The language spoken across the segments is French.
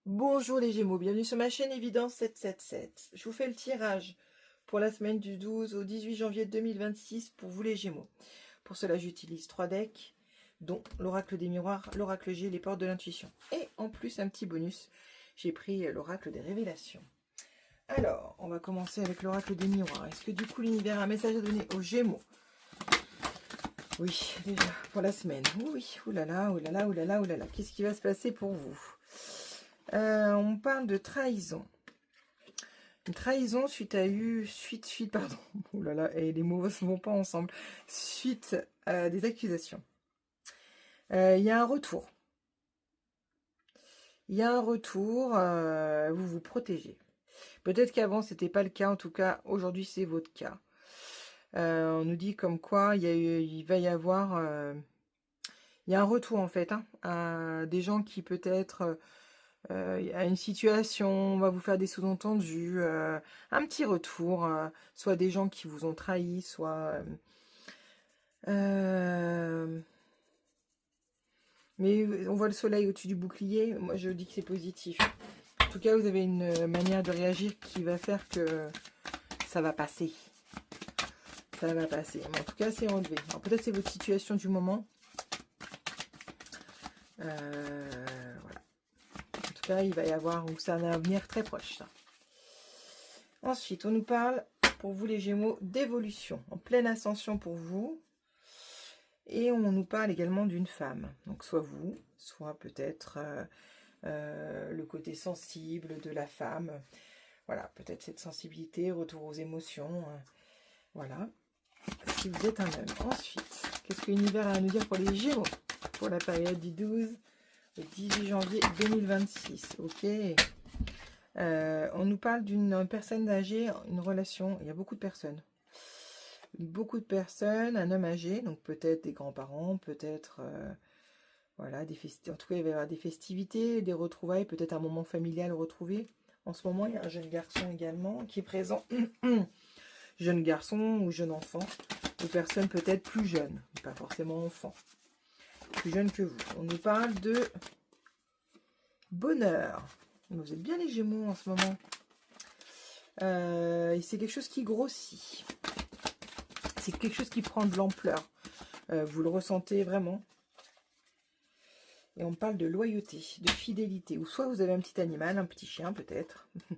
Bonjour les Gémeaux, bienvenue sur ma chaîne Évidence 777. Je vous fais le tirage pour la semaine du 12 au 18 janvier 2026 pour vous les Gémeaux. Pour cela, j'utilise 3 decks, dont l'oracle des miroirs, l'oracle G, les portes de l'intuition. Et en plus, un petit bonus, j'ai pris l'oracle des révélations. Alors, on va commencer avec l'oracle des miroirs. Est-ce que du coup l'univers a un message à donner aux Gémeaux? Oui, déjà, pour la semaine. Oui, oulala, oulala, oulala, oulala. Qu'est-ce qui va se passer pour vous? On parle de trahison. Une trahison suite pardon. Oh là là, et les mots ne vont pas ensemble. Suite à des accusations. Il y a un retour. Il y a un retour, vous vous protégez. Peut-être qu'avant, ce n'était pas le cas. En tout cas, aujourd'hui, c'est votre cas. On nous dit comme quoi il va y avoir... il y a un retour, en fait, à des gens qui peut-être... à une situation, on va vous faire des sous-entendus, un petit retour, soit des gens qui vous ont trahi, soit... mais on voit le soleil au-dessus du bouclier, moi je dis que c'est positif. En tout cas, vous avez une manière de réagir qui va faire que ça va passer. Ça va passer. Mais en tout cas, c'est relevé. Alors peut-être c'est votre situation du moment. Voilà. En tout cas, il va y avoir, ou ça va venir très proche, ça. Ensuite, on nous parle, pour vous les Gémeaux, d'évolution, en pleine ascension pour vous. Et on nous parle également d'une femme. Donc, soit vous, soit peut-être le côté sensible de la femme. Voilà, peut-être cette sensibilité, retour aux émotions. Voilà, si vous êtes un homme. Ensuite, qu'est-ce que l'univers a à nous dire pour les Gémeaux? Pour la période du 12 au 18 janvier 2026. Ok. On nous parle d'une personne âgée, une relation. Il y a beaucoup de personnes. Beaucoup de personnes, un homme âgé, donc peut-être des grands-parents, peut-être, voilà, en tout cas, il va y avoir des festivités, des retrouvailles, peut-être un moment familial retrouvé. En ce moment, il y a un jeune garçon également qui est présent. Jeune garçon ou jeune enfant, ou personnes peut-être plus jeunes, pas forcément enfants, plus jeunes que vous. On nous parle de bonheur. Vous êtes bien les Gémeaux en ce moment. Et c'est quelque chose qui grossit. C'est quelque chose qui prend de l'ampleur. Vous le ressentez vraiment. Et on parle de loyauté, de fidélité. Ou soit vous avez un petit animal, un petit chien peut-être. En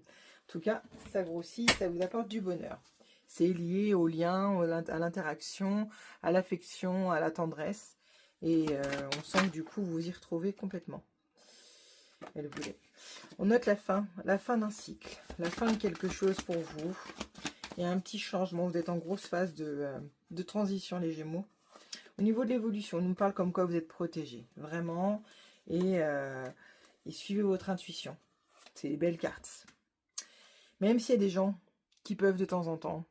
tout cas, ça grossit, ça vous apporte du bonheur. C'est lié au lien, à l'interaction, à l'affection, à la tendresse. Et on sent que du coup, vous vous y retrouvez complètement. Elle voulait. On note la fin d'un cycle, la fin de quelque chose pour vous. Il y a un petit changement, vous êtes en grosse phase de transition les Gémeaux. Au niveau de l'évolution, on nous parle comme quoi vous êtes protégés, vraiment, et suivez votre intuition. C'est des belles cartes. Même s'il y a des gens qui peuvent de temps en temps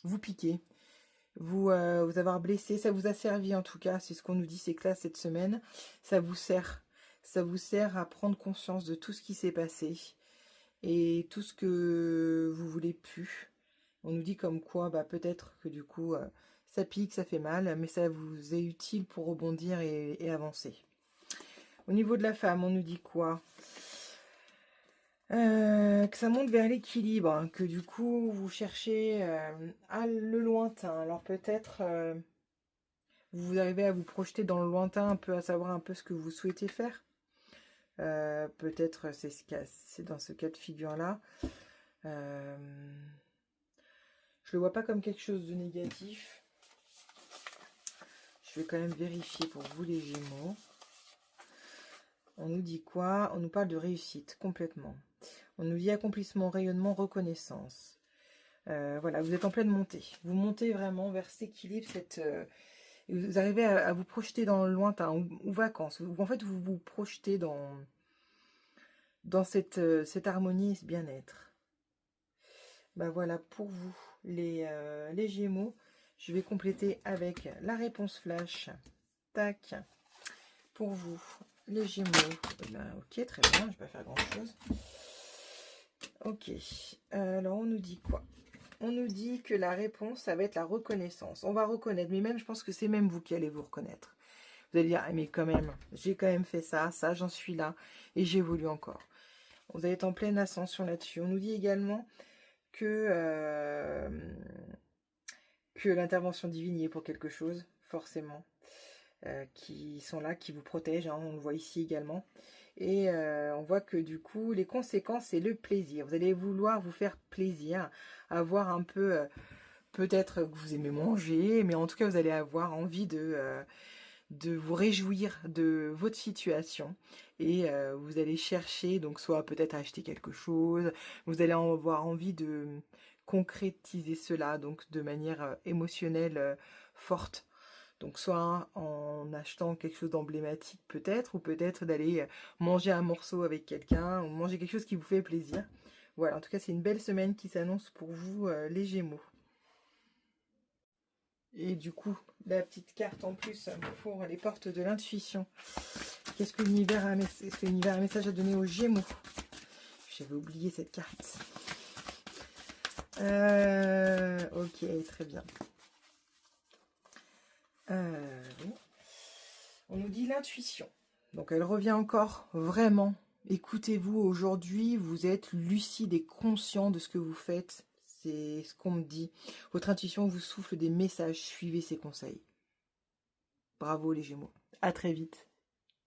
vous piquer, vous avoir blessé, ça vous a servi en tout cas, c'est ce qu'on nous dit, c'est que là, cette semaine, ça vous sert à prendre conscience de tout ce qui s'est passé et tout ce que vous voulez plus. On nous dit comme quoi, bah, peut-être que du coup, ça pique, ça fait mal, mais ça vous est utile pour rebondir et avancer. Au niveau de la femme, on nous dit quoi? Que ça monte vers l'équilibre, hein, que du coup, vous cherchez à le lointain. Alors peut-être, vous arrivez à vous projeter dans le lointain, un peu à savoir un peu ce que vous souhaitez faire. Peut-être c'est dans ce cas de figure-là. Je le vois pas comme quelque chose de négatif. Je vais quand même vérifier pour vous les Gémeaux. On nous dit quoi? On nous parle de réussite complètement. On nous dit accomplissement, rayonnement, reconnaissance. Voilà, vous êtes en pleine montée. Vous montez vraiment vers cet équilibre, vous arrivez à vous projeter dans le lointain ou vacances. En fait, vous vous projetez dans cette harmonie et ce bien-être. Ben voilà, pour vous, les Gémeaux, je vais compléter avec la réponse flash. Tac. Pour vous, les Gémeaux. Ben, ok, très bien, je ne vais pas faire grand-chose. Ok. Alors, on nous dit quoi? On nous dit que la réponse, ça va être la reconnaissance. On va reconnaître, mais même, je pense que c'est même vous qui allez vous reconnaître. Vous allez dire, ah, mais quand même, j'ai quand même fait ça, j'en suis là, et j'évolue encore. Vous allez être en pleine ascension là-dessus. On nous dit également que l'intervention divine y est pour quelque chose, forcément. Qui sont là, qui vous protègent, hein, on le voit ici également. Et on voit que du coup, les conséquences, c'est le plaisir. Vous allez vouloir vous faire plaisir, avoir un peu, peut-être que vous aimez manger, mais en tout cas, vous allez avoir envie de vous réjouir de votre situation. Et vous allez chercher, donc soit peut-être acheter quelque chose, vous allez avoir envie de concrétiser cela, donc de manière émotionnelle forte. Donc soit en achetant quelque chose d'emblématique peut-être, ou peut-être d'aller manger un morceau avec quelqu'un, ou manger quelque chose qui vous fait plaisir. Voilà, en tout cas c'est une belle semaine qui s'annonce pour vous les Gémeaux. Et du coup, la petite carte en plus pour les portes de l'intuition. Qu'est-ce que l'univers a un message à donner aux Gémeaux? J'avais oublié cette carte. Ok, très bien. On nous dit l'intuition. Donc elle revient encore vraiment. Écoutez-vous aujourd'hui, vous êtes lucide et conscient de ce que vous faites. C'est ce qu'on me dit. Votre intuition vous souffle des messages. Suivez ses conseils. Bravo les Gémeaux. À très vite.